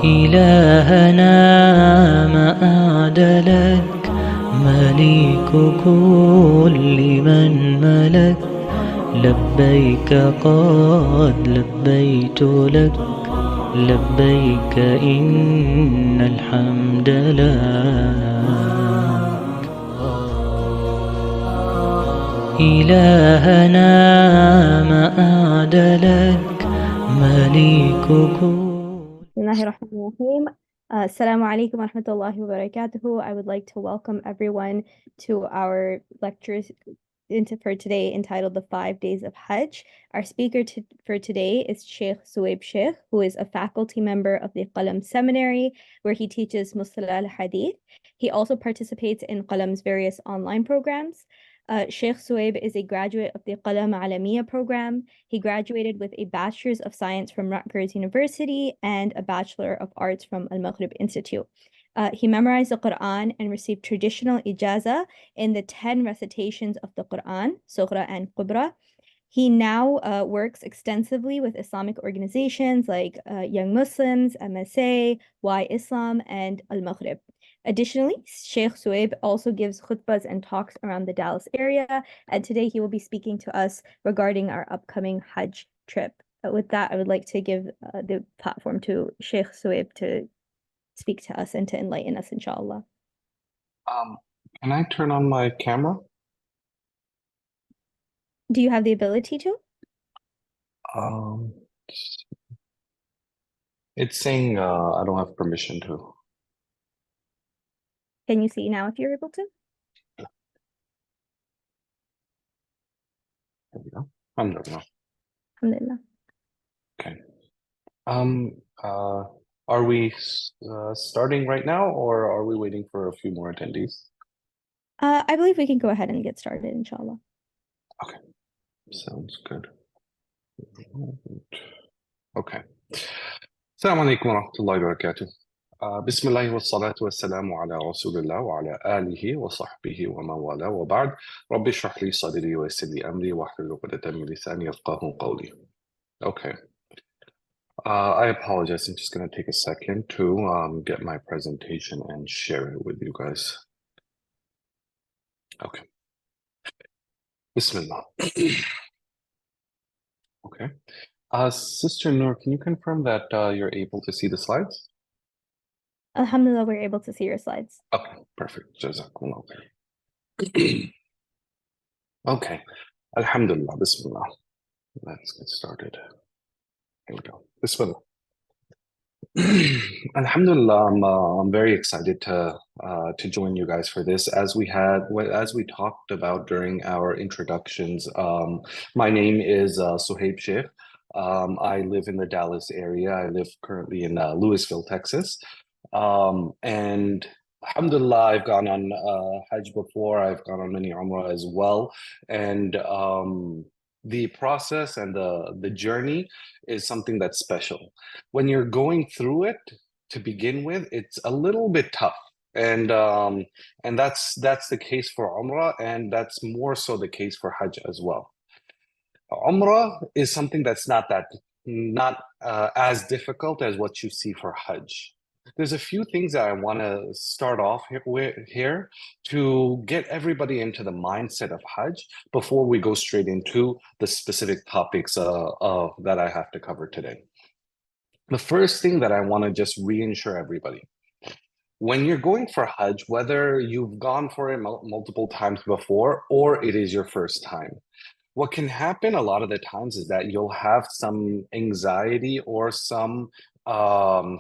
إلهنا ما أعدلك مليك كل من ملك لبيك قد لبيت لك لبيك إن الحمد لك إلهنا ما أعدلك مليك كل. Bismillahirrahmanirrahim. Assalamu alaikum wa rahmatullahi wa barakatuhu. I would like to welcome everyone to our lectures for today entitled The 5 Days of Hajj. Our speaker for today is Sheikh Suwaib Sheikh, who is a faculty member of the Qalam Seminary, where he teaches Mustalah al-Hadith. He also participates in Qalam's various online programs. Sheikh Suwaib is a graduate of the Qalam Alamiya program. He graduated with a Bachelor's of Science from Rutgers University and a Bachelor of Arts from Al-Maghrib Institute. He memorized the Quran and received traditional ijaza in the 10 recitations of the Quran, Sughra and Kubra. He now works extensively with Islamic organizations like Young Muslims, MSA, Y Islam, and Al-Maghrib. Additionally, Sheikh Suwaib also gives khutbas and talks around the Dallas area, and today he will be speaking to us regarding our upcoming Hajj trip. With that, I would like to give the platform to Sheikh Suwaib to speak to us and to enlighten us, inshallah. Can I turn on my camera? Do you have the ability to? It's saying I don't have permission to. Can you see now if you're able to? There we go. Alhamdulillah. Alhamdulillah. Okay. Are we starting right now, or are we waiting for a few more attendees? I believe we can go ahead and get started, inshallah. Okay. Sounds good. Okay. Assalamu alaikum wa rahmatullahi wa barakatuh. بسم الله والصلاة والسلام على رسول الله وعلى آله وصحبه ومن والاه وبعد رب اشرح لي صدري ويسر لي أمري واحلل عقدة من لساني يفقهوا قولي. Okay. I apologize. I'm just going to take a second to get my presentation and share it with you guys. Okay. Bismillah. Okay. Sister Noor, can you confirm that you're able to see the slides? Alhamdulillah, we're able to see your slides. Okay, perfect. Jazakumullah khair. Okay. Alhamdulillah. Bismillah. Let's get started. Here we go. Bismillah. Alhamdulillah, I'm very excited to join you guys for this. As we talked about during our introductions, my name is Suhaib Sheikh. I live in the Dallas area. I live currently in Louisville, Texas. And alhamdulillah, I've gone on Hajj before. I've gone on many Umrah as well. And the process and the journey is something that's special. When you're going through it to begin with, it's a little bit tough. And that's the case for Umrah, and that's more so the case for Hajj as well. Umrah is something that's not as difficult as what you see for Hajj. There's a few things that I want to start off here to get everybody into the mindset of Hajj before we go straight into the specific topics that I have to cover today. The first thing that I want to just reassure everybody, when you're going for Hajj, whether you've gone for it multiple times before or it is your first time, what can happen a lot of the times is that you'll have some anxiety or some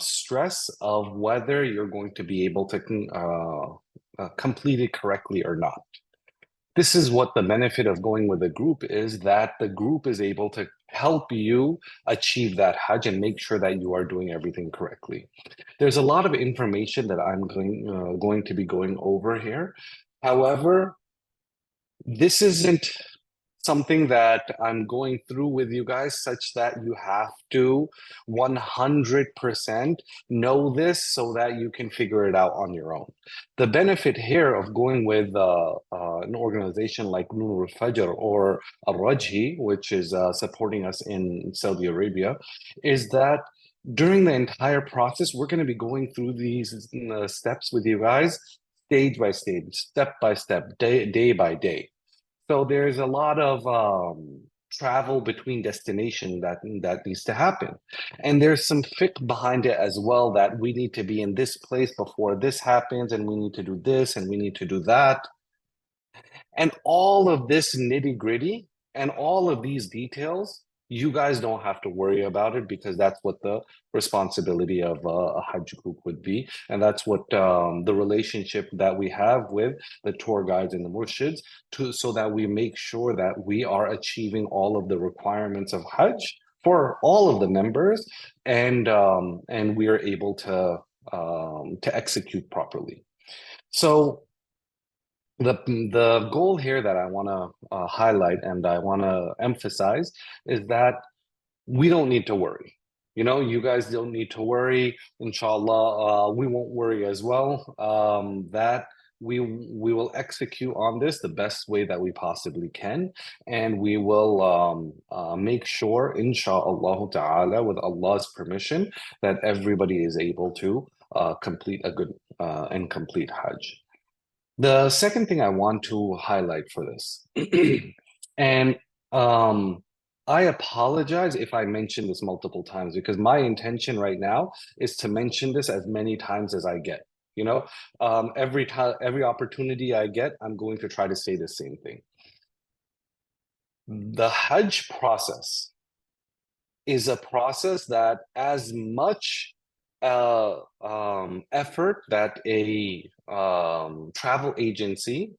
stress of whether you're going to be able to complete it correctly or not. This is what the benefit of going with a group is, that the group is able to help you achieve that Hajj and make sure that you are doing everything correctly. There's a lot of information that I'm going to be going over here. However, this isn't something that I'm going through with you guys such that you have to 100% know this so that you can figure it out on your own. The benefit here of going with an organization like Al-Fajr or Al-Rajhi, which is supporting us in Saudi Arabia, is that During the entire process, we're going to be going through these steps with you guys, stage by stage, step by step, day by day. So there's a lot of travel between destination that needs to happen. And there's some fiqh behind it as well, that we need to be in this place before this happens, and we need to do this, and we need to do that. And all of this nitty-gritty and all of these details, you guys don't have to worry about it, because that's what the responsibility of a Hajj group would be. And that's what the relationship that we have with the tour guides and the murshids, so that we make sure that we are achieving all of the requirements of Hajj for all of the members, and we are able to execute properly. So the goal here that I want to highlight and I want to emphasize is that we don't need to worry. You know, you guys don't need to worry. Inshallah, we won't worry as well. That we will execute on this the best way that we possibly can, and we will make sure, inshallah ta'ala, with Allah's permission, that everybody is able to complete a good and complete Hajj. The second thing I want to highlight for this, and I apologize if I mention this multiple times, because my intention right now is to mention this as many times as I get. You know, every opportunity I get, I'm going to try to say the same thing. The Hajj process is a process that, as much effort that a travel agency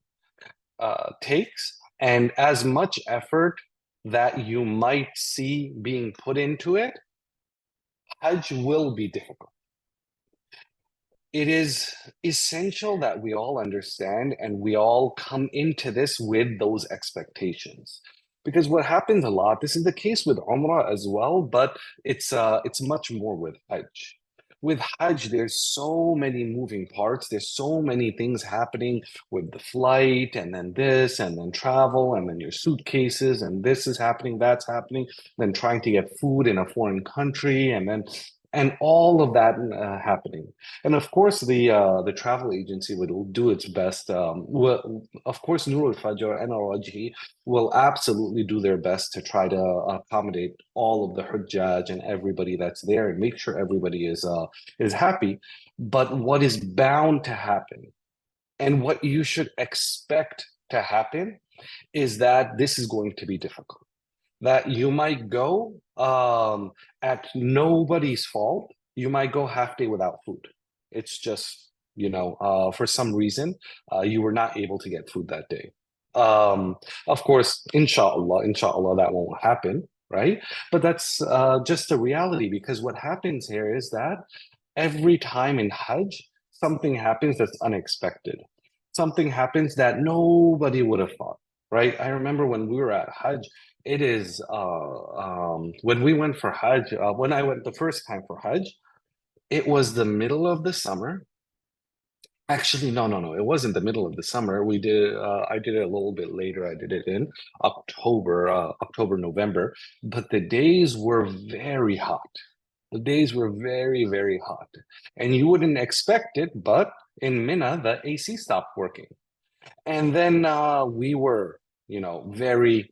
takes, and as much effort that you might see being put into it, Hajj will be difficult. It is essential that we all understand and we all come into this with those expectations. Because what happens a lot, this is the case with Umrah as well, but it's much more with Hajj. With Hajj, there's so many moving parts. There's so many things happening with the flight, and then this, and then travel, and then your suitcases, and this is happening, that's happening, then trying to get food in a foreign country, and all of that happening. And of course, the travel agency will do its best. Of course, Al-Fajr and Al-Rajhi will absolutely do their best to try to accommodate all of the Hujjaj and everybody that's there, and make sure everybody is happy. But what is bound to happen, and what you should expect to happen, is that this is going to be difficult. That you might go at nobody's fault. You might go half day without food. It's just, you know, for some reason, you were not able to get food that day. Of course, inshallah, that won't happen, right? But that's just the reality, because what happens here is that every time in Hajj, something happens that's unexpected. Something happens that nobody would have thought, right? I remember when we were at Hajj, it is when we went for Hajj, when I went the first time for Hajj, it was the middle of the summer. Actually, no, it wasn't the middle of the summer. We did, I did it a little bit later. I did it in October, November, but the days were very hot. The days were very, very hot, and you wouldn't expect it, but in Mina, the AC stopped working. And then we were, you know, very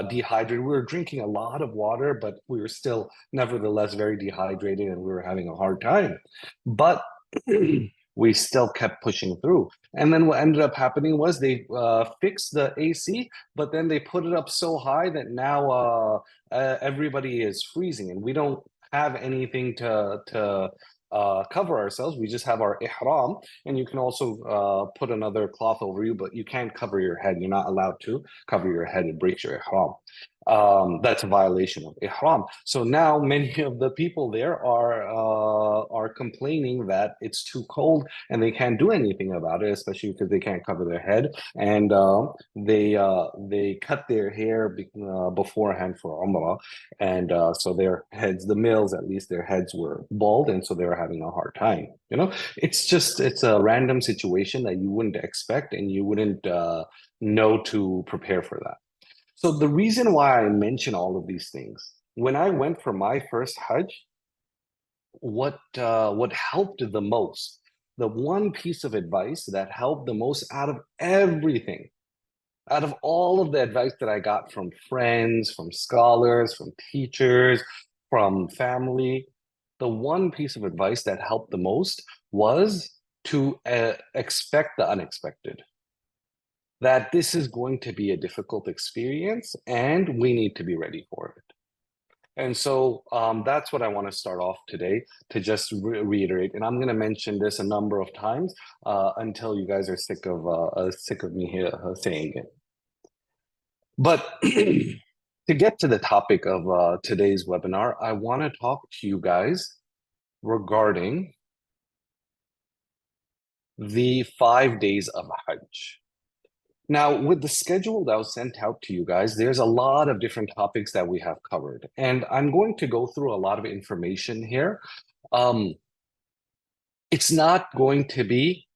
dehydrated. We were drinking a lot of water, but we were still nevertheless very dehydrated, and we were having a hard time. But we still kept pushing through. And then what ended up happening was they fixed the AC, but then they put it up so high that now everybody is freezing, and we don't have anything to cover ourselves. We just have our ihram, and you can also put another cloth over you, but you can't cover your head. You're not allowed to cover your head. It breaks your ihram. That's a violation of ihram. So now many of the people there are complaining that it's too cold and they can't do anything about it, especially because they can't cover their head, and they cut their hair beforehand for Umrah, and so their heads, the males at least, their heads were bald, and so they were having a hard time. You know, it's a random situation that you wouldn't expect, and you wouldn't know to prepare for that. So the reason why I mention all of these things, when I went for my first Hajj, what helped the most, the one piece of advice that helped the most out of everything, out of all of the advice that I got from friends, from scholars, from teachers, from family, the one piece of advice that helped the most was to expect the unexpected. That this is going to be a difficult experience and we need to be ready for it. And so that's what I want to start off today, to just reiterate. And I'm going to mention this a number of times until you guys are sick of me here saying it. But to get to the topic of today's webinar, I want to talk to you guys regarding the 5 days of Hajj. Now, with the schedule that was sent out to you guys, there's a lot of different topics that we have covered. And I'm going to go through a lot of information here. It's not going to be,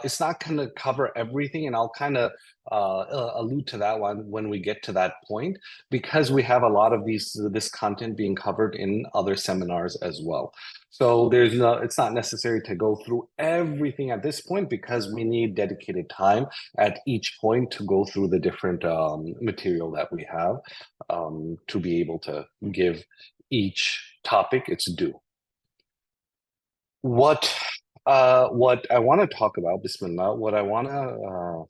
it's not going to cover everything, and I'll kind of allude to that one when we get to that point, because we have a lot of this content being covered in other seminars as well. So it's not necessary to go through everything at this point, because we need dedicated time at each point to go through the different material that we have to be able to give each topic its due. What I want to talk about, Bismillah, what I want to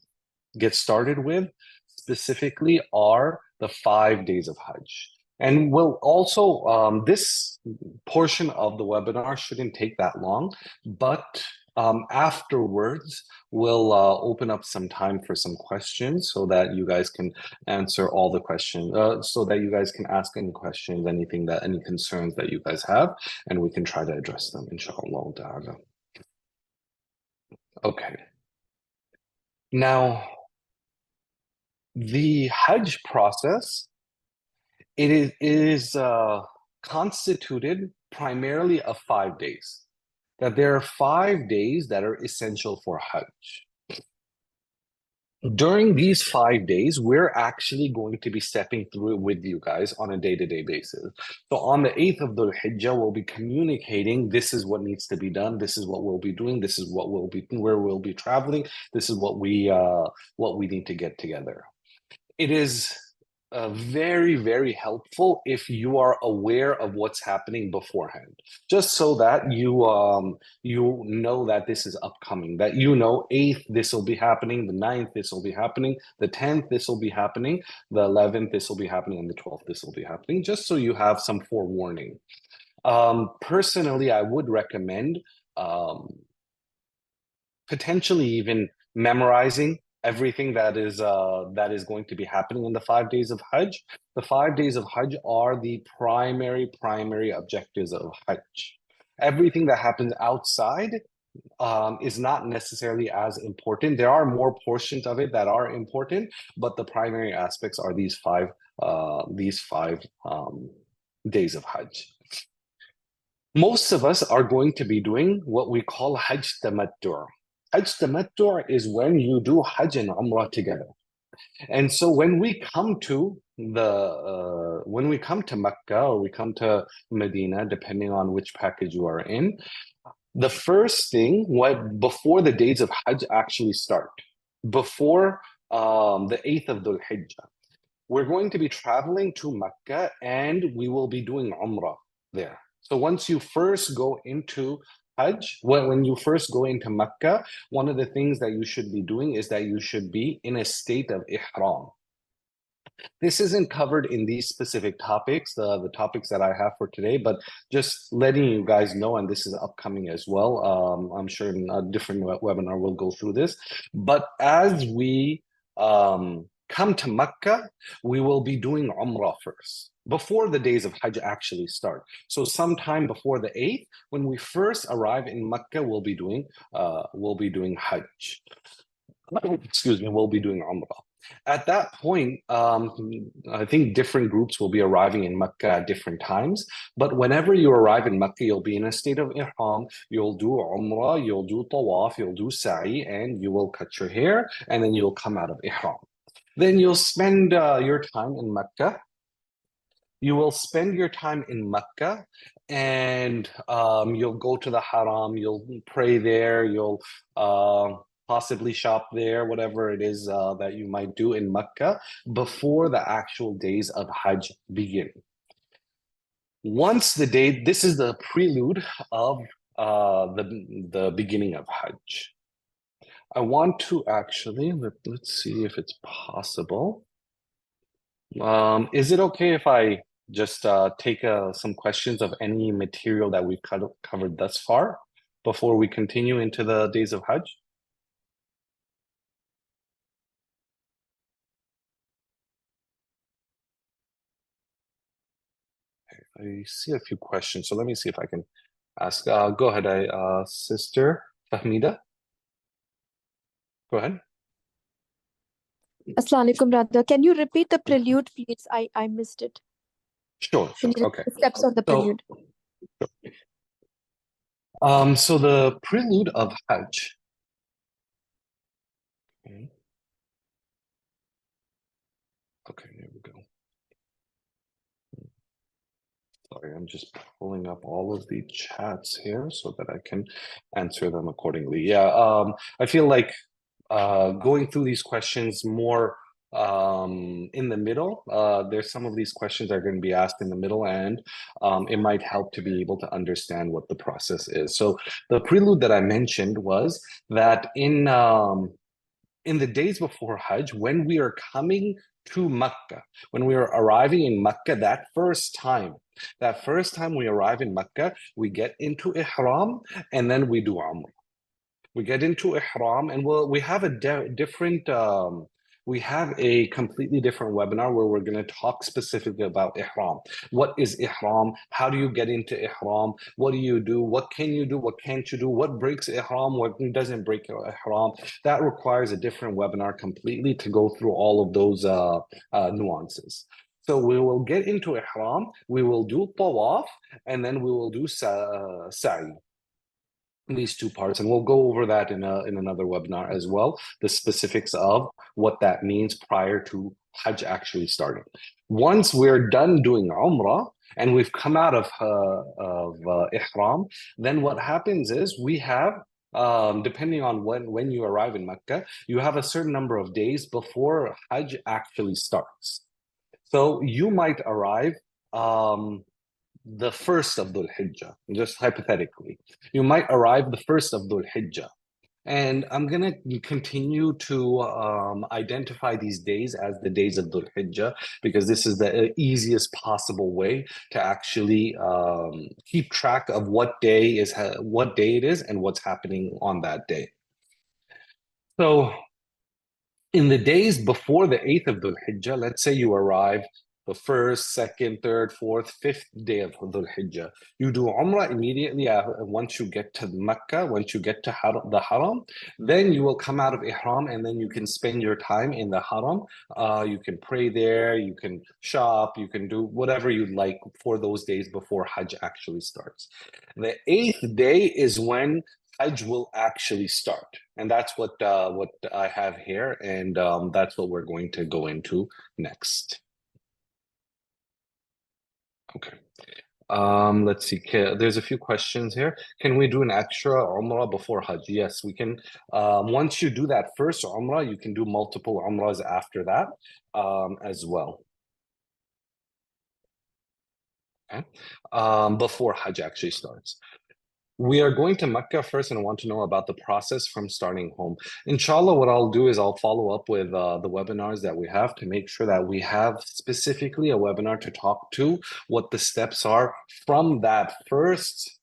get started with specifically are the 5 days of Hajj. And we'll also, this portion of the webinar shouldn't take that long, but afterwards, we'll open up some time for some questions so that you guys can answer all the questions, so that you guys can ask any questions, any concerns that you guys have, and we can try to address them, inshallah ta'ala. Okay. Now, the Hajj process, it is constituted primarily of 5 days. That there are 5 days that are essential for Hajj. During these 5 days, we're actually going to be stepping through it with you guys on a day-to-day basis. So on the 8th of Dhul-Hijjah, we'll be communicating, this is what needs to be done, this is what we'll be doing, this is what where we'll be traveling, this is what we need to get together. It is very, very helpful if you are aware of what's happening beforehand, just so that you know that this is upcoming, that 8th this will be happening, the 9th this will be happening, the 10th this will be happening, the 11th this will be happening, and the 12th this will be happening, just so you have some forewarning. Personally, I would recommend potentially even memorizing everything that is going to be happening in the 5 days of Hajj. The 5 days of Hajj are the primary objectives of Hajj. Everything that happens outside is not necessarily as important. There are more portions of it that are important, but the primary aspects are these five days of Hajj. Most of us are going to be doing what we call Hajj Tamattu'. Hajj Tamattu' is when you do Hajj and Umrah together. And so when we come to Mecca, or we come to Medina, depending on which package you are in, the first thing, before the days of Hajj actually start, before the 8th of Dhul-Hijjah, we're going to be traveling to Mecca and we will be doing Umrah there. So once you first go into Hajj, when you first go into Mecca, one of the things that you should be doing is that you should be in a state of ihram. This isn't covered in these specific topics, the topics that I have for today, but just letting you guys know, and this is upcoming as well. I'm sure in a different webinar we'll go through this. But as we come to Mecca, we will be doing Umrah first, before the days of Hajj actually start. So sometime before the 8th, when we first arrive in Mecca, we'll be doing Hajj. Excuse me, we'll be doing Umrah. At that point, I think different groups will be arriving in Mecca at different times. But whenever you arrive in Mecca, you'll be in a state of ihram. You'll do Umrah, you'll do Tawaf, you'll do Sa'i, and you will cut your hair, and then you'll come out of ihram. Then you'll spend your time in Mecca. you will spend your time in Mecca, and you'll go to the Haram, you'll pray there, you'll possibly shop there, whatever it is that you might do in Mecca before the actual days of Hajj begin. Once the day, this is the prelude of the beginning of Hajj. I want to actually, let's see if it's possible. Is it okay if I just take some questions of any material that we've covered thus far before we continue into the days of Hajj? I see a few questions, so let me see if I can ask. Go ahead, Sister Fahmida. Go ahead. Assalamu alaikum, brother. Can you repeat the prelude, please? I missed it. Sure, Can you okay. repeat the steps of the prelude? So the prelude of Hajj. Okay, here we go. Sorry, I'm just pulling up all of the chats here so that I can answer them accordingly. Yeah, I feel like going through these questions more in the middle. There's some of these questions that are going to be asked in the middle, and it might help to be able to understand what the process is. So the prelude that I mentioned was that in the days before Hajj, when we are coming to Mecca, when we are arriving in Mecca, that first time we arrive in Mecca, we get into Ihram and then we do Umrah. We get into Ihram and we have a different, we have a completely different webinar where we're going to talk specifically about Ihram. What is Ihram? How do you get into Ihram? What do you do? What can you do? What can't you do? What breaks Ihram? What doesn't break Ihram? That requires a different webinar completely to go through all of those nuances. So we will get into Ihram, we will do Tawaf, and then we will do Sa'i. These two parts, and we'll go over that in another webinar as well, the specifics of what that means prior to Hajj actually starting. Once we're done doing Umrah and we've come out of Ihram, then what happens is we have, depending on when you arrive in Mecca, you have a certain number of days before Hajj actually starts. So you might arrive the first of Dhul-Hijjah, just hypothetically. You might arrive the first of Dhul-Hijjah. And I'm going to continue to identify these days as the days of Dhul-Hijjah because this is the easiest possible way to actually keep track of what day it is and what's happening on that day. So in the days before the 8th of Dhul-Hijjah, let's say you arrive the first, second, third, fourth, fifth day of Dhul-Hijjah. You do Umrah immediately once you get to Mecca, once you get to the Haram. Then you will come out of Ihram and then you can spend your time in the Haram. You can pray there, you can shop, you can do whatever you'd like for those days before Hajj actually starts. The 8th day is when Hajj will actually start. And that's what I have here. And that's what we're going to go into next. Okay. Let's see. There's a few questions here. Can we do an extra Umrah before Hajj? Yes, we can. Once you do that first Umrah, you can do multiple Umrahs after that as well. Okay. Before Hajj actually starts. We are going to Mecca first and want to know about the process from starting home. Inshallah, what I'll do is I'll follow up with the webinars that we have to make sure that we have specifically a webinar to talk to what the steps are from that first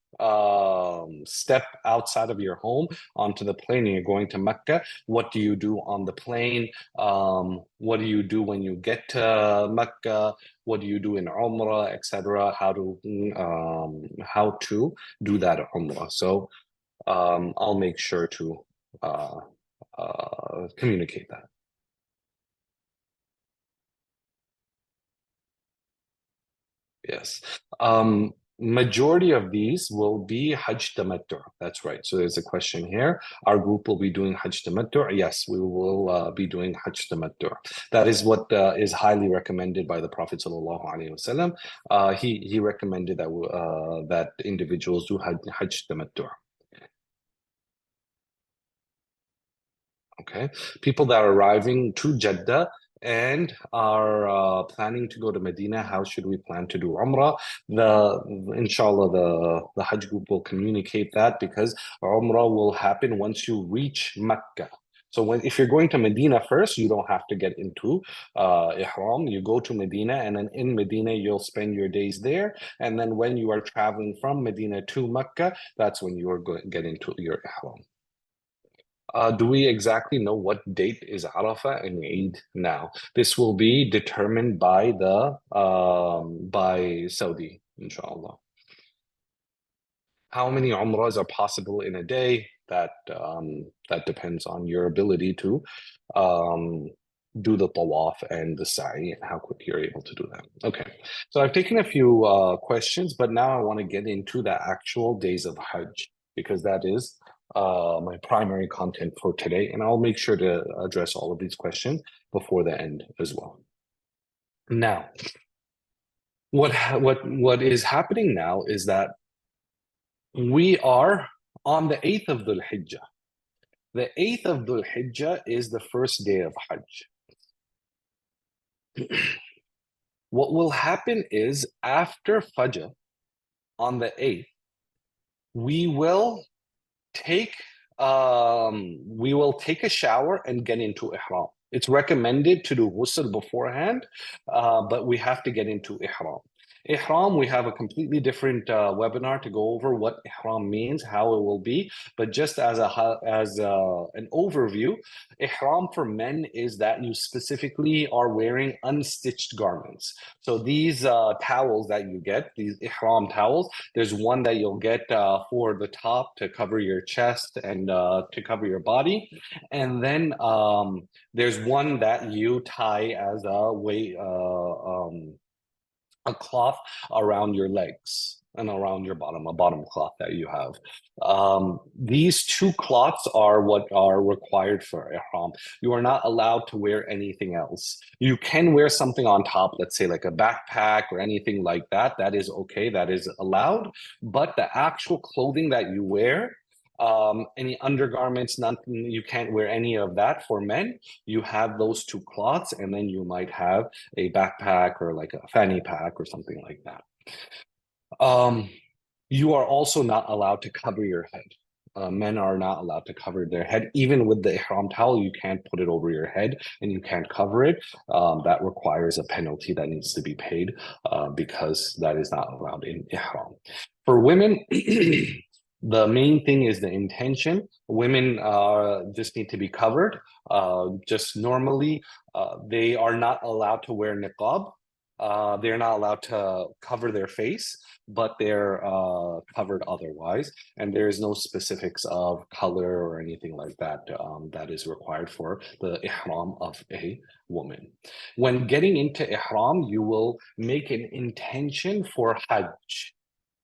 step outside of your home onto the plane and you're going to Mecca. What do you do on the plane? What do you do when you get to Mecca? What do you do in Umrah, etc.? How to do that Umrah. So I'll make sure to communicate that. Yes. Majority of these will be Hajj Tamattu. That's right. So there's a question here. Our group will be doing Hajj Tamattu. Yes, we will be doing Hajj Tamattu. That is what is highly recommended by the Prophet Sallallahu Alaihi Wasallam. He recommended that that individuals do Hajj Tamattu. Okay, people that are arriving to Jeddah and are planning to go to Medina, how should we plan to do Umrah? Inshallah, the Hajj group will communicate that, because Umrah will happen once you reach Mecca. So if you're going to Medina first, you don't have to get into Ihram. You go to Medina, and then in Medina, you'll spend your days there. And then when you are traveling from Medina to Mecca, that's when you are going to get into your Ihram. Do we exactly know what date is Arafah and Eid now? This will be determined by by Saudi, inshallah. How many umrahs are possible in a day? That depends on your ability to do the tawaf and the sa'i, and how quick you're able to do that. Okay, so I've taken a few questions, but now I want to get into the actual days of Hajj, because that is my primary content for today, and I'll make sure to address all of these questions before the end as well. Now, what is happening now is that we are on the 8th of Dhul-Hijjah. The 8th of Dhul-Hijjah is the first day of Hajj. What will happen is, after Fajr on the 8th, we will take a shower and get into Ihram. It's recommended to do ghusl beforehand, but we have to get into Ihram. Ihram, we have a completely different webinar to go over what Ihram means, how it will be. But just as an overview, Ihram for men is that you specifically are wearing unstitched garments. So these towels that you get, these Ihram towels, there's one that you'll get for the top to cover your chest and to cover your body. And then there's one that you tie as a cloth around your legs and around your bottom, a bottom cloth that you have. These two cloths are what are required for Ihram. You are not allowed to wear anything else. You can wear something on top, let's say like a backpack or anything like that. That is okay, that is allowed. But the actual clothing that you wear, any undergarments, nothing, you can't wear any of that for men. You have those two cloths, and then you might have a backpack or like a fanny pack or something like that. You are also not allowed to cover your head. Men are not allowed to cover their head. Even with the Ihram towel, you can't put it over your head and you can't cover it. That requires a penalty that needs to be paid because that is not allowed in Ihram. For women, the main thing is the intention. Women just need to be covered. Just normally, they are not allowed to wear niqab. They're not allowed to cover their face, but they're covered otherwise. And there is no specifics of color or anything like that that is required for the ihram of a woman. When getting into ihram, you will make an intention for Hajj.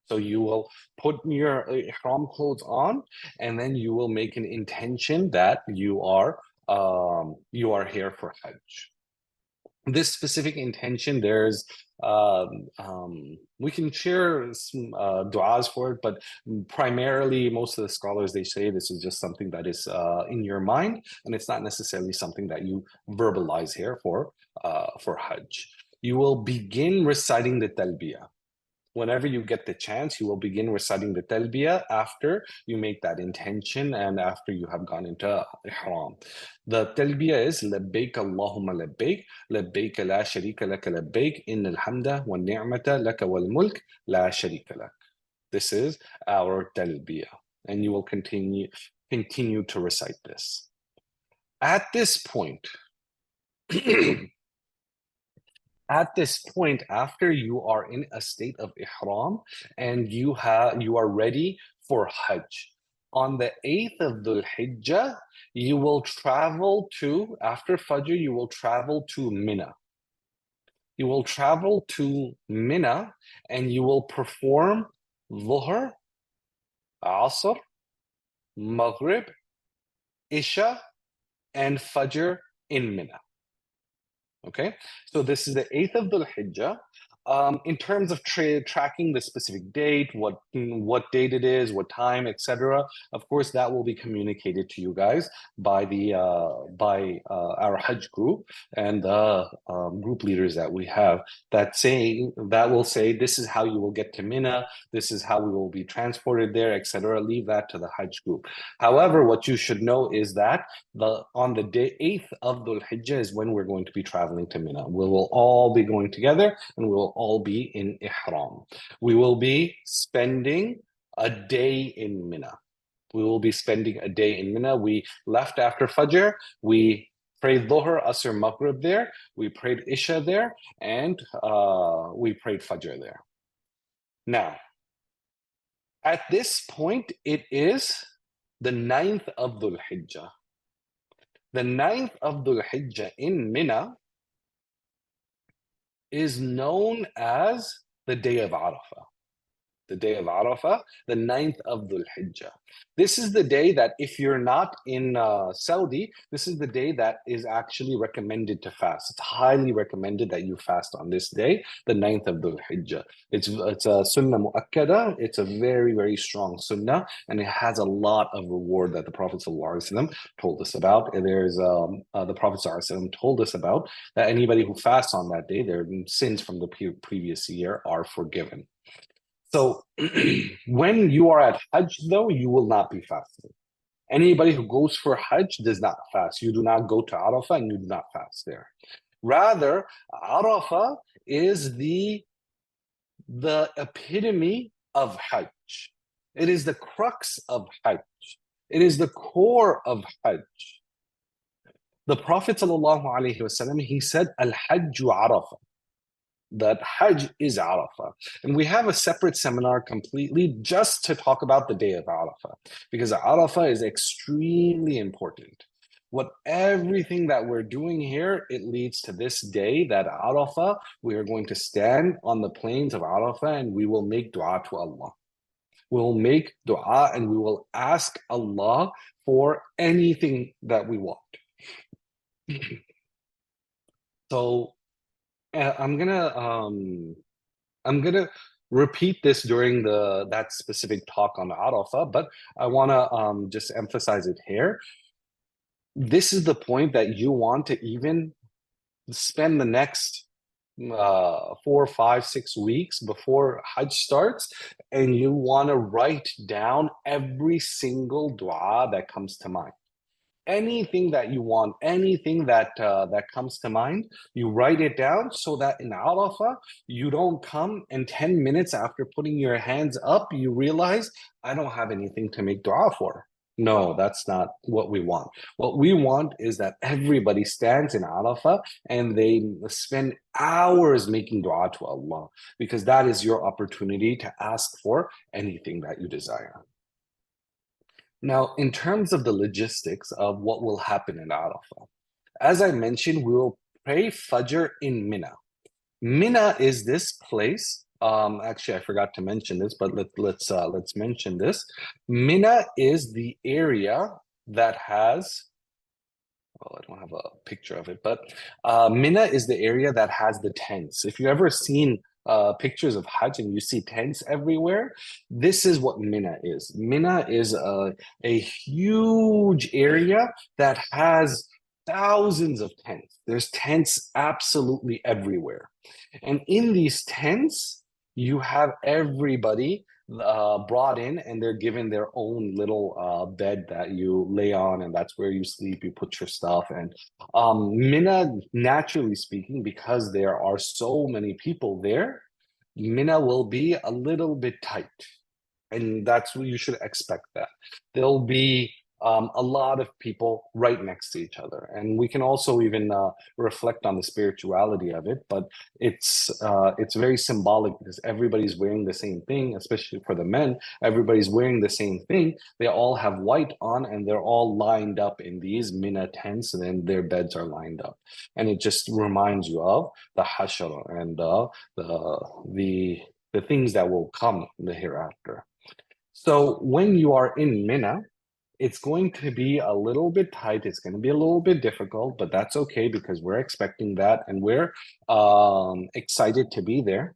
So you will put your ihram clothes on, and then you will make an intention that you are here for Hajj. This specific intention, there's we can share some du'as for it, but primarily most of the scholars, they say this is just something that is in your mind, and it's not necessarily something that you verbalize here for Hajj. You will begin reciting the talbiyah. Whenever you get the chance, you will begin reciting the talbiyah after you make that intention and after you have gone into ihram. The talbiyah is labbaik Allahumma labbaik, labbaik la sharika laka labbaik, innal hamda wa ni'mata laka wal mulk la sharika lak. This is our talbiyah, and you will continue to recite this. At this point, after you are in a state of ihram and you are ready for Hajj, on the 8th of Dhul-Hijjah, you will travel to, after Fajr, you will travel to Mina. you will travel to Mina and you will perform Dhuhr, Asr, Maghrib, Isha, and Fajr in Mina. Okay, so this is the 8th of Dhul-Hijjah. In terms of tracking the specific date, what date it is, what time, etc. Of course, that will be communicated to you guys by our Hajj group and the group leaders that we have that will say this is how you will get to Mina, this is how we will be transported there, etc. Leave that to the Hajj group. However, what you should know is that on the day 8th of Dhul-Hijjah is when we're going to be traveling to Mina. We will all be going together and we will all be in Ihram. We will be spending a day in Mina. We will be spending a day in Mina. We left after Fajr. We prayed Dhuhr, Asr, Maghrib there. We prayed Isha there. And we prayed Fajr there. Now, at this point, it is the 9th of Dhul-Hijjah. The 9th of Dhul-Hijjah in Mina is known as the day of Arafah. The day of Arafah, the 9th of Dhul-Hijjah. This is the day that if you're not in Saudi, this is the day that is actually recommended to fast. It's highly recommended that you fast on this day, the 9th of Dhul-Hijjah. It's a sunnah mu'akkada. It's a very, very strong sunnah, and it has a lot of reward that the Prophet ﷺ told us about. There's the Prophet ﷺ told us about that anybody who fasts on that day, their sins from the previous year are forgiven. So when you are at Hajj, though, you will not be fasting. Anybody who goes for Hajj does not fast. You do not go to Arafah and you do not fast there. Rather, Arafah is the epitome of Hajj. It is the crux of Hajj. It is the core of Hajj. The Prophet ﷺ, he said, Al-Hajju Arafah. That Hajj is Arafah. And we have a separate seminar completely just to talk about the day of Arafah, because Arafah is extremely important. Everything that we're doing here, it leads to this day that Arafah, we are going to stand on the plains of Arafah and we will make dua to Allah. We will make dua and we will ask Allah for anything that we want. So I'm gonna repeat this during that specific talk on Arafah, but I want to just emphasize it here. This is the point that you want to even spend the next 4, 5, 6 weeks before Hajj starts, and you want to write down every single dua that comes to mind. Anything that you want, anything that comes to mind, you write it down so that in Arafah, you don't come and 10 minutes after putting your hands up, you realize, I don't have anything to make dua for. No, that's not what we want. What we want is that everybody stands in Arafah and they spend hours making dua to Allah, because that is your opportunity to ask for anything that you desire. Now, in terms of the logistics of what will happen in Arafah, as I mentioned, we will pray Fajr in Mina. Mina is this place. Actually, I forgot to mention this, but let's mention this. Mina is the area that has. Well, I don't have a picture of it, but Mina is the area that has the tents. If you've ever seen pictures of Hajj and you see tents everywhere, this is what Mina is. Mina is a huge area that has thousands of tents. There's tents absolutely everywhere. And in these tents, you have everybody brought in, and they're given their own little bed that you lay on, and that's where you sleep. You put your stuff. And Mina, naturally speaking, because there are so many people there, Mina will be a little bit tight, and that's what you should expect. That there'll be a lot of people right next to each other. And we can also even reflect on the spirituality of it, but it's very symbolic because everybody's wearing the same thing, especially for the men. Everybody's wearing the same thing. They all have white on, and they're all lined up in these Mina tents, and then their beds are lined up. And it just reminds you of the Hashara and the things that will come in the hereafter. So when you are in Mina, it's going to be a little bit tight. It's going to be a little bit difficult, but that's okay because we're expecting that and we're excited to be there.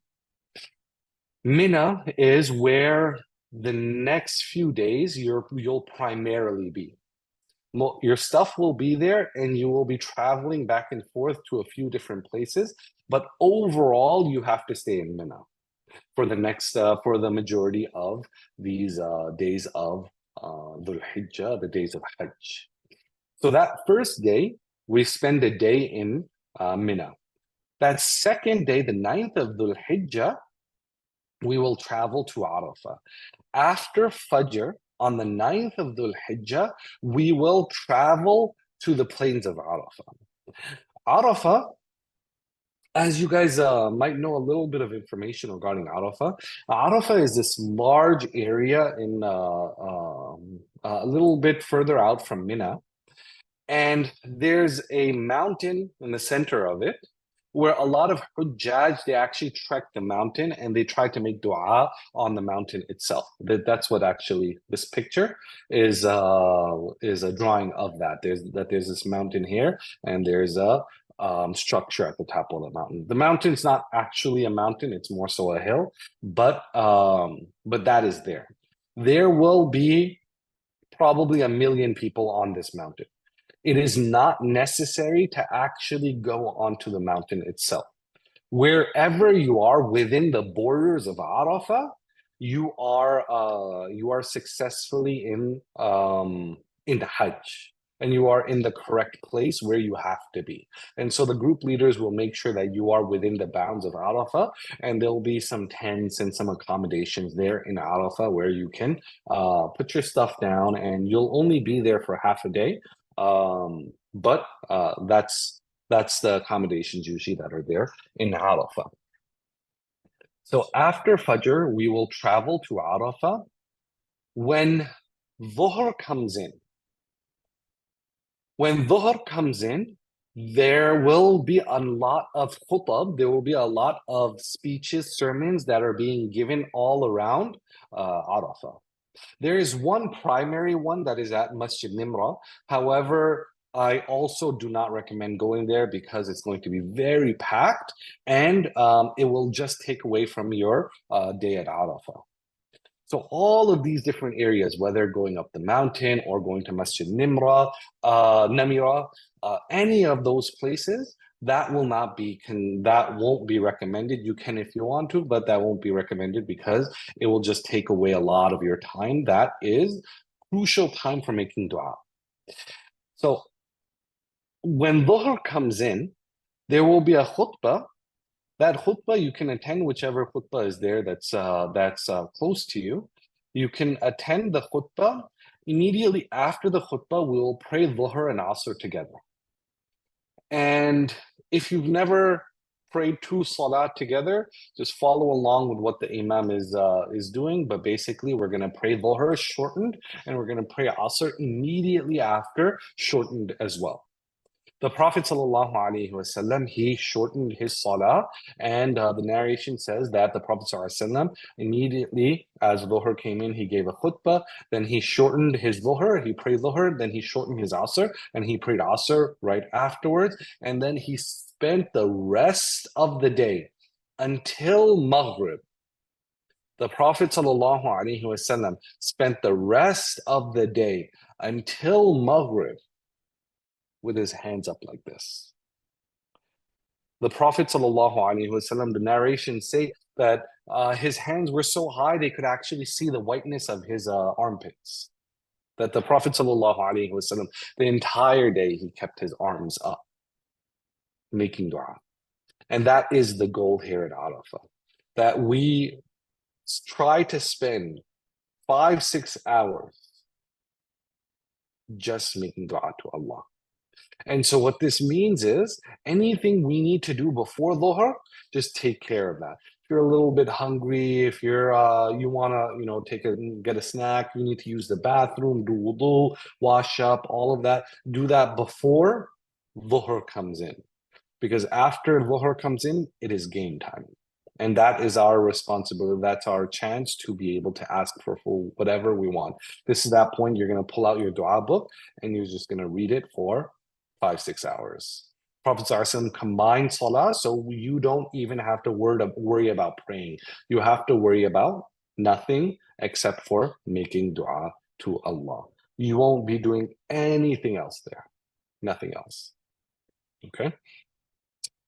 Mina is where the next few days you'll primarily be. Your stuff will be there and you will be traveling back and forth to a few different places, but overall you have to stay in Mina for the majority of these days of Dhul-Hijjah, the days of Hajj. So that first day, we spend a day in Mina. That second day, the 9th of Dhul-Hijjah, we will travel to Arafah. After Fajr, on the 9th of Dhul-Hijjah, we will travel to the plains of Arafah. Arafah, as you guys might know a little bit of information regarding Arafah, Arafah is this large area in a little bit further out from Mina. And there's a mountain in the center of it where a lot of Hujjaj, they actually trek the mountain and they try to make dua on the mountain itself. That's what actually this picture is a drawing of that. There's this mountain here and there's a structure at the top of the mountain. The mountain's not actually a mountain, it's more so a hill, but that is there. There will be probably 1 million people on this mountain. It is not necessary to actually go onto the mountain itself. Wherever you are within the borders of Arafah, you are successfully in the Hajj, and you are in the correct place where you have to be. And so the group leaders will make sure that you are within the bounds of Arafah, and there'll be some tents and some accommodations there in Arafah where you can put your stuff down, and you'll only be there for half a day. But that's the accommodations usually that are there in Arafah. So after Fajr, we will travel to Arafah. When Dhuhr comes in, there will be a lot of khutab, there will be a lot of speeches, sermons that are being given all around Arafah. There is one primary one that is at Masjid Nimra. However, I also do not recommend going there because it's going to be very packed and it will just take away from your day at Arafah. So all of these different areas, whether going up the mountain or going to Masjid Namira, any of those places, that won't be recommended. You can if you want to, but that won't be recommended because it will just take away a lot of your time. That is crucial time for making dua. So when Dhuhr comes in, there will be a khutbah. That khutbah, you can attend whichever khutbah is there that's close to you. You can attend the khutbah. Immediately after the khutbah, we will pray Dhuhr and Asr together. And if you've never prayed 2 salat together, just follow along with what the imam is doing. But basically, we're going to pray Dhuhr shortened, and we're going to pray Asr immediately after, shortened as well. The Prophet ﷺ, he shortened his salah, and the narration says that the Prophet ﷺ, immediately as Dhuhr came in, he gave a khutbah, then he shortened his Dhuhr, he prayed Dhuhr, then he shortened his Asr, and he prayed Asr right afterwards, and then he spent the rest of the day until Maghrib. The Prophet ﷺ spent the rest of the day until Maghrib with his hands up like this. The Prophet ﷺ, the narrations say that his hands were so high they could actually see the whiteness of his armpits. That the Prophet ﷺ, the entire day, he kept his arms up, making dua. And that is the goal here at Arafah, that we try to spend 5-6 hours just making dua to Allah. And so what this means is anything we need to do before Dhuhr, just take care of that. If you're a little bit hungry, if you're you want to get a snack, you need to use the bathroom, do wudu, wash up, all of that, do that before Dhuhr comes in. Because after Dhuhr comes in, it is game time. And that is our responsibility. That's our chance to be able to ask for whatever we want. This is that point you're going to pull out your dua book and you're just going to read it for 5-6 hours. Prophet ﷺ combined salah, so you don't even have to worry about praying. You have to worry about nothing except for making dua to Allah. You won't be doing anything else there. Nothing else. Okay?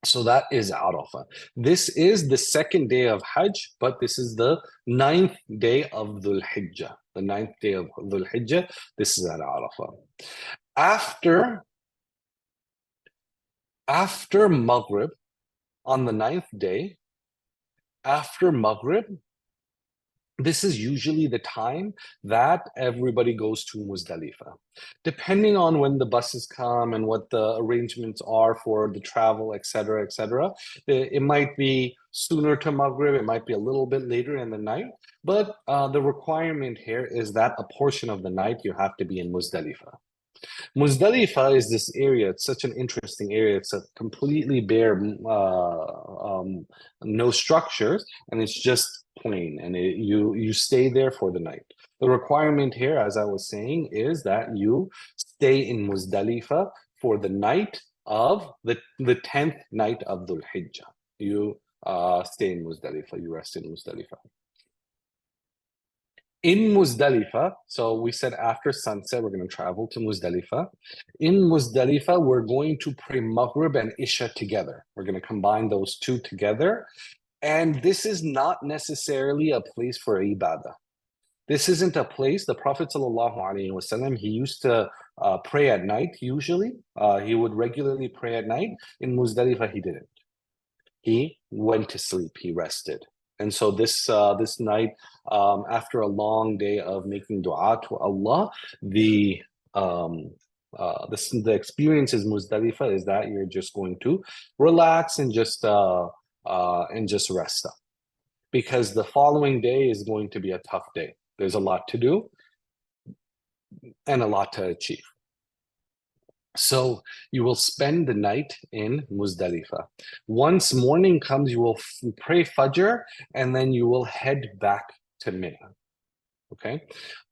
So that is Arafah. This is the second day of Hajj, but this is the 9th day of Dhul-Hijjah. The 9th day of Dhul-Hijjah, this is at Arafah. After Maghrib, on the 9th day, after Maghrib, this is usually the time that everybody goes to Muzdalifah. Depending on when the buses come and what the arrangements are for the travel, etc., it might be sooner to Maghrib, it might be a little bit later in the night, but the requirement here is that a portion of the night you have to be in Muzdalifah. Muzdalifah is this area. It's such an interesting area. It's a completely bare, no structures, and it's just plain. And you stay there for the night. The requirement here, as I was saying, is that you stay in Muzdalifah for the night of the 10th night of Dhul-Hijjah. You stay in Muzdalifah. You rest in Muzdalifah. In Muzdalifah, so we said after sunset, we're going to travel to Muzdalifah. In Muzdalifah, we're going to pray Maghrib and Isha together. We're going to combine those two together. And this is not necessarily a place for ibadah. This isn't a place. The Prophet ﷺ, he used to pray at night, usually. He would regularly pray at night. In Muzdalifah, he didn't. He went to sleep. He rested. And so this night, after a long day of making dua to Allah, the experience is Muzdalifah is that you're just going to relax and just rest up, because the following day is going to be a tough day. There's a lot to do and a lot to achieve. So you will spend the night in Muzdalifah. Once morning comes, you will pray Fajr, and then you will head back to Mina. Okay?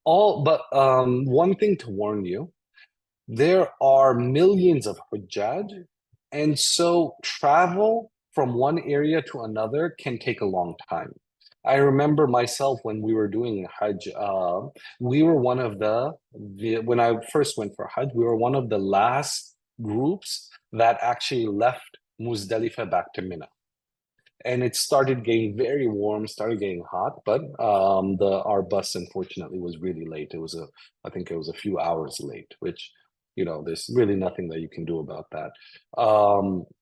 One thing to warn you, there are millions of Hujjaj, and so travel from one area to another can take a long time. I remember myself when we were doing Hajj, we were one of when I first went for Hajj, we were one of the last groups that actually left Muzdalifah back to Mina. And it started getting very warm, started getting hot, but our bus unfortunately was really late. I think it was a few hours late, which, there's really nothing that you can do about that.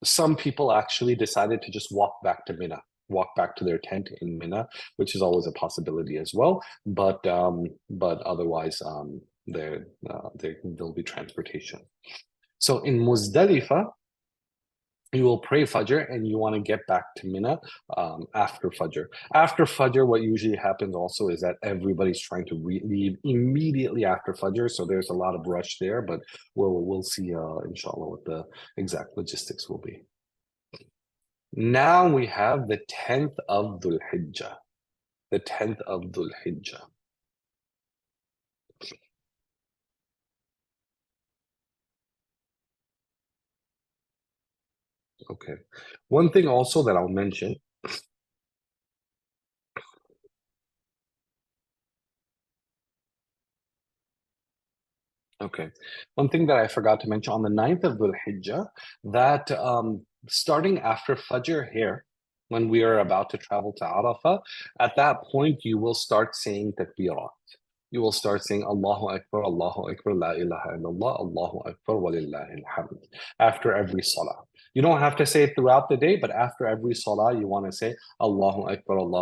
Some people actually decided to just walk back to Mina. Walk back to their tent in Mina, which is always a possibility as well. But otherwise, there'll be transportation. So in Muzdalifah, you will pray Fajr, and you want to get back to Mina after Fajr. After Fajr, what usually happens also is that everybody's trying to leave immediately after Fajr, so there's a lot of rush there. But we'll see, inshallah, what the exact logistics will be. Now we have the 10th of Dhul-Hijjah. The 10th of Dhul-Hijjah. Okay. One thing also that I'll mention. Okay. One thing that I forgot to mention on the 9th of Dhul-Hijjah, that starting after Fajr here, when we are about to travel to Arafah, at that point you will start saying takbirat. You will start saying Allahu Akbar, La ilaha illallah, Allahu Akbar, wa lillahi alhamd, after every salah. You don't have to say it throughout the day, but after every salah, you want to say Allahu Akbar, La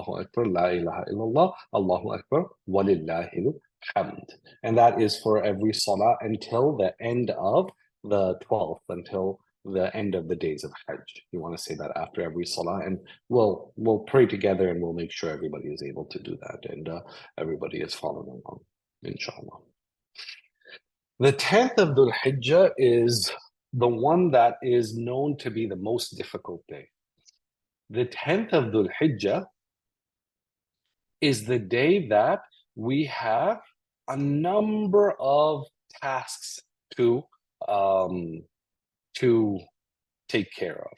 ilaha illallah, Allahu Akbar, walillahil hamd. And that is for every salah until the end of the 12th, until the end of the days of Hajj. You want to say that after every salah, and we'll pray together, and we'll make sure everybody is able to do that, and everybody is following along, inshallah. The 10th of Dhul-Hijjah is the one that is known to be the most difficult day. The 10th of Dhul-Hijjah is the day that we have a number of tasks to take care of.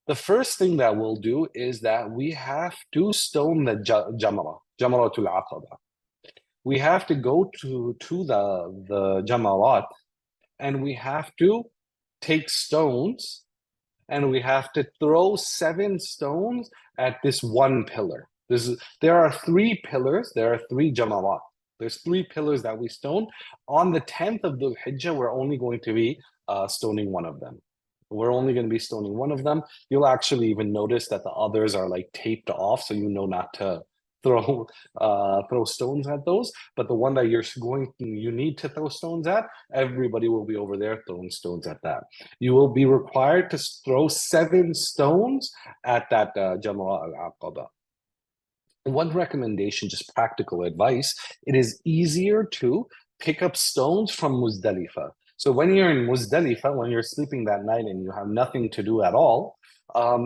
The first thing that we'll do is that we have to stone the Jamaratul Aqaba. We have to go to the Jamarat, and we have to take stones, and we have to throw 7 stones at this one pillar. There are 3 pillars, there are 3 Jamarat. There's 3 pillars that we stone. On the 10th of Dhul-Hijjah, we're only going to be stoning one of them. We're only going to be stoning one of them. You'll actually even notice that the others are like taped off, so you know not to throw stones at those. But the one that you need to throw stones at, everybody will be over there throwing stones at that. You will be required to throw 7 stones at that Jamra al-Aqaba. One recommendation, just practical advice, it is easier to pick up stones from Muzdalifah. So when you're in Muzdalifah, when you're sleeping that night and you have nothing to do at all,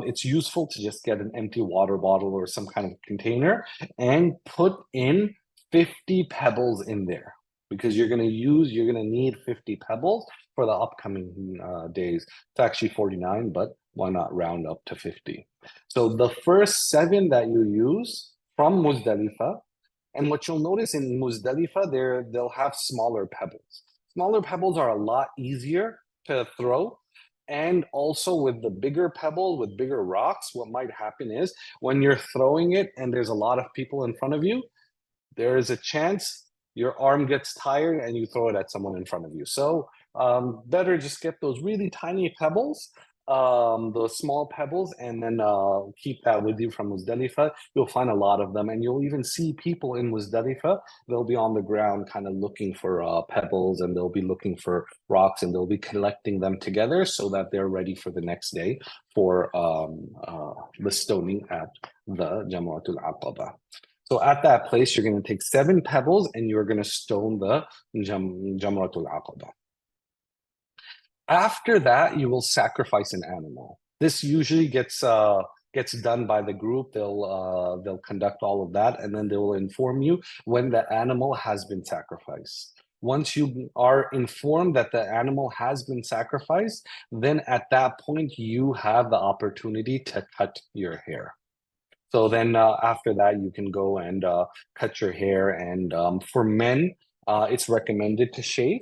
it's useful to just get an empty water bottle or some kind of container and put in 50 pebbles in there, because you're going to need 50 pebbles for the upcoming days. It's actually 49, but why not round up to 50? So the first 7 that you use from Muzdalifah, and what you'll notice in Muzdalifah, they'll have smaller pebbles. Smaller pebbles are a lot easier to throw. And also with the bigger pebble, with bigger rocks, what might happen is when you're throwing it and there's a lot of people in front of you, there is a chance your arm gets tired and you throw it at someone in front of you. So better just get those really tiny pebbles, those small pebbles, and then keep that with you from Muzdalifah. You'll find a lot of them, and you'll even see people in Muzdalifah. They'll be on the ground kind of looking for pebbles, and they'll be looking for rocks, and they'll be collecting them together so that they're ready for the next day for the stoning at the Jamratul Aqaba. So at that place, you're going to take 7 pebbles and you're going to stone the Jamratul Aqaba. After that, you will sacrifice an animal. This usually gets done by the group. They'll conduct all of that, and then they will inform you when the animal has been sacrificed. Once you are informed that the animal has been sacrificed, then at that point, you have the opportunity to cut your hair. So then after that, you can go and cut your hair. And for men, it's recommended to shave.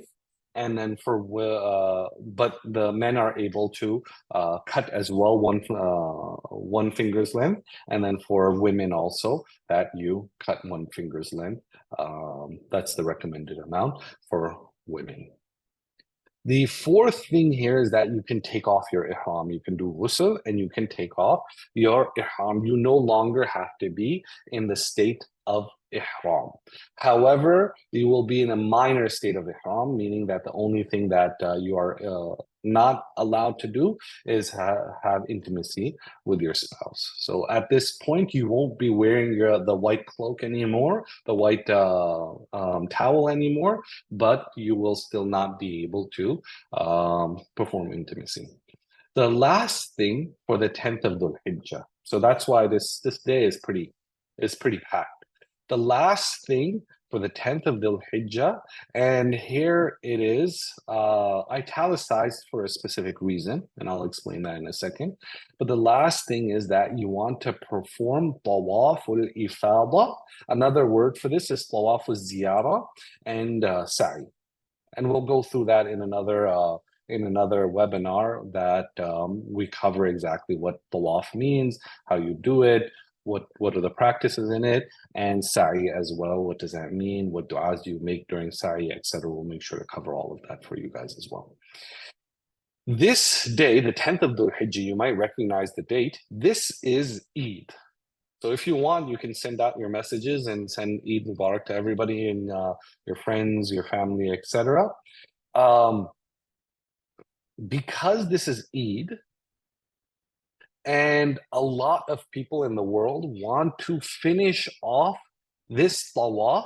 And then but the men are able to cut as well, one finger's length. And then for women also, that you cut 1 finger's length. That's the recommended amount for women. The 4th thing here is that you can take off your ihram. You can do ghusl and you can take off your ihram. You no longer have to be in the state of ihram. However, you will be in a minor state of ihram, meaning that the only thing that you are not allowed to do is have intimacy with your spouse. So at this point, you won't be wearing the white cloak anymore, the white towel anymore, but you will still not be able to perform intimacy. The last thing for the 10th of Dhul-Hijjah. So that's why this day is pretty packed. The last thing for the 10th of Dhul-Hijjah, and here it is italicized for a specific reason, and I'll explain that in a second. But the last thing is that you want to perform Tawaf al-Ifada. Another word for this is Tawaf al-Ziyara and Sa'i. And we'll go through that in another webinar that we cover exactly what Tawaf means, how you do it, what are the practices in it, and Sa'i as well. What does that mean? What du'as do you make during Sa'i, etc. We'll make sure to cover all of that for you guys as well. This day, the 10th of Dhul-Hijjah, you might recognize the date. This is Eid. So if you want, you can send out your messages and send Eid Mubarak to everybody and your friends, your family, etc. Because this is Eid, and a lot of people in the world want to finish off this tawaf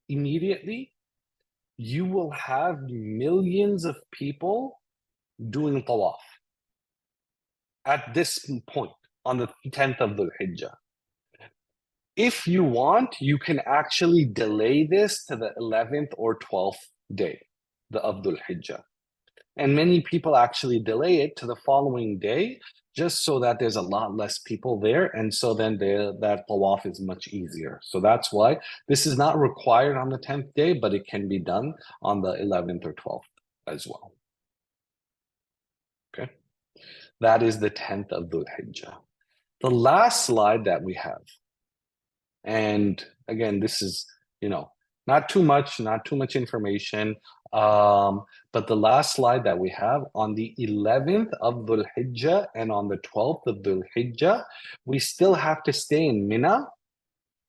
immediately, you will have millions of people doing tawaf at this point on the 10th of Dhul-Hijjah. If you want, you can actually delay this to the 11th or 12th day of Dhul-Hijjah. And many people actually delay it to the following day just so that there's a lot less people there. And so then that tawaf is much easier. So that's why this is not required on the 10th day, but it can be done on the 11th or 12th as well. Okay. That is the 10th of Dhul-Hijjah. The last slide that we have, and again, this is, not too much information, but the last slide that we have, on the 11th of Dhul-Hijjah and on the 12th of Dhul-Hijjah, we still have to stay in Mina.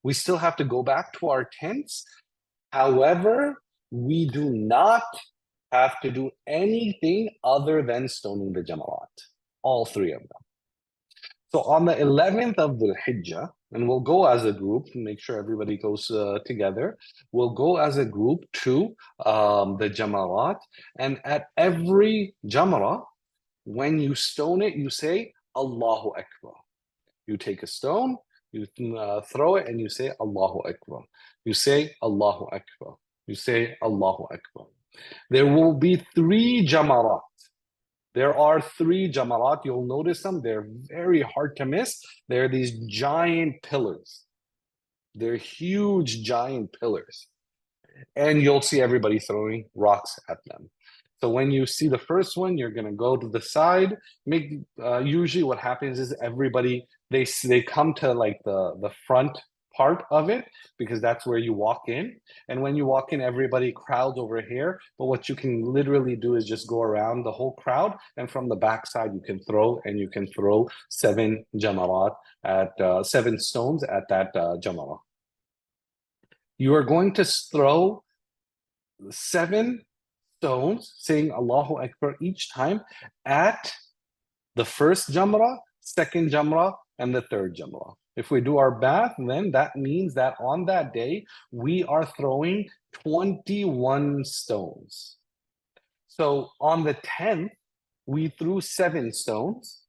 We still have to go back to our tents. However, we do not have to do anything other than stoning the Jamarat, all three of them. So on the 11th of Dhul-Hijjah, and we'll go as a group, make sure everybody goes together. We'll go as a group to the Jamarat, and at every Jamara, when you stone it, you say, Allahu Akbar. You take a stone, you throw it, and you say, Allahu Akbar. You say, Allahu Akbar. You say, Allahu Akbar. There will be 3 Jamarat. There are 3 Jamarat. You'll notice them. They're very hard to miss. They're these giant pillars. They're huge, giant pillars. And you'll see everybody throwing rocks at them. So when you see the first one, you're going to go to the side. Usually what happens is everybody, they come to like the front part of it, because that's where you walk in. And when you walk in, everybody crowds over here. But what you can literally do is just go around the whole crowd, and from the back side you can throw, and you can throw 7 jamarat at 7 stones at that jamara. You are going to throw 7 stones, saying Allahu Akbar each time, at the first jamra, second jamra, and the third jamra. If we do our math, then that means that on that day, we are throwing 21 stones. So on the 10th, we threw 7 stones.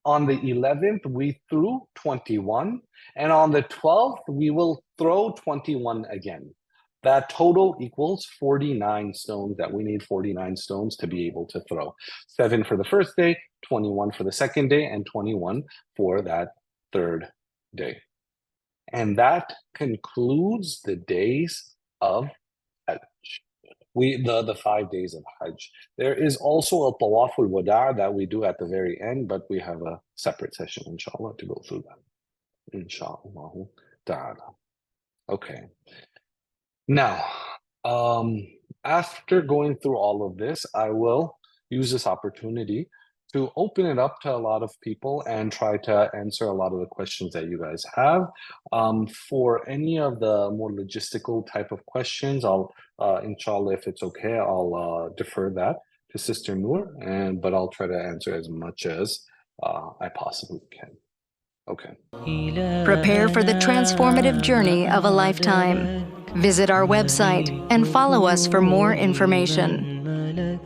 On the 11th, we threw 21. And on the 12th, we will throw 21 again. That total equals 49 stones, that we need 49 stones to be able to throw. 7 for the first day, 21 for the second day, and 21 for that third day. And that concludes the days of Hajj. The 5 days of Hajj. There is also a Tawaf al-Wada' that we do at the very end, but we have a separate session, inshallah, to go through that. Inshallah ta'ala. Okay. Now, after going through all of this, I will use this opportunity to open it up to a lot of people and try to answer a lot of the questions that you guys have. For any of the more logistical type of questions, I'll, inshallah, if it's okay, I'll defer that to Sister Noor, but I'll try to answer as much as I possibly can. Okay. Prepare for the transformative journey of a lifetime. Visit our website and follow us for more information.